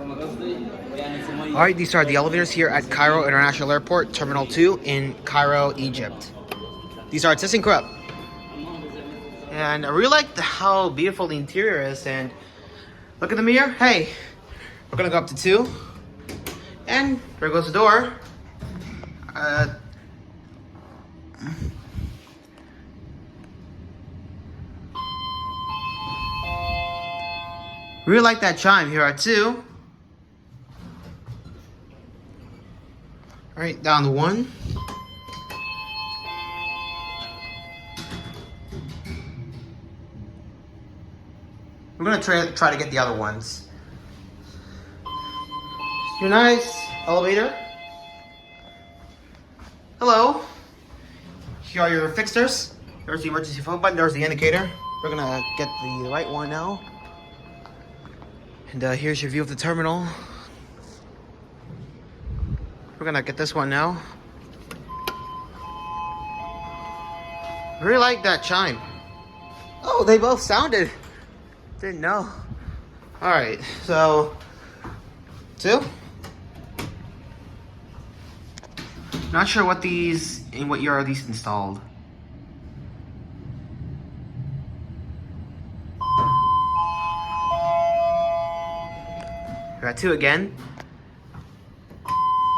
Alright, these are the elevators here at Cairo International Airport, Terminal 2 in Cairo, Egypt. These are ThyssenKrupp. And I really like how beautiful the interior is. And look at the mirror. Hey, we're gonna go up to 2. And there goes the door. Really like that chime here at 2. Alright, down to 1. We're gonna try to get the other ones. Your nice elevator. Hello. Here are your fixtures. There's the emergency phone button. There's the indicator. We're gonna get the right one now. And here's your view of the terminal. We're gonna get this one now. Really like that chime. Oh, they both sounded. Didn't know. Alright, so 2. Not sure what these, in what year are these installed. We're at 2 again.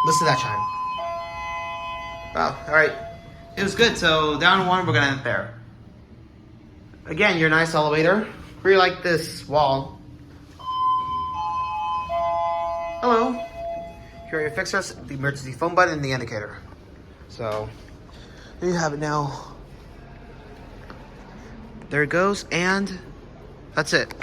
Listen to that chime. Wow, alright. It was good, so down 1, we're gonna end there. Again, your nice elevator. Really like this wall. Hello. Here are your fixtures, the emergency phone button, and the indicator. So, there you have it now. There it goes, and that's it.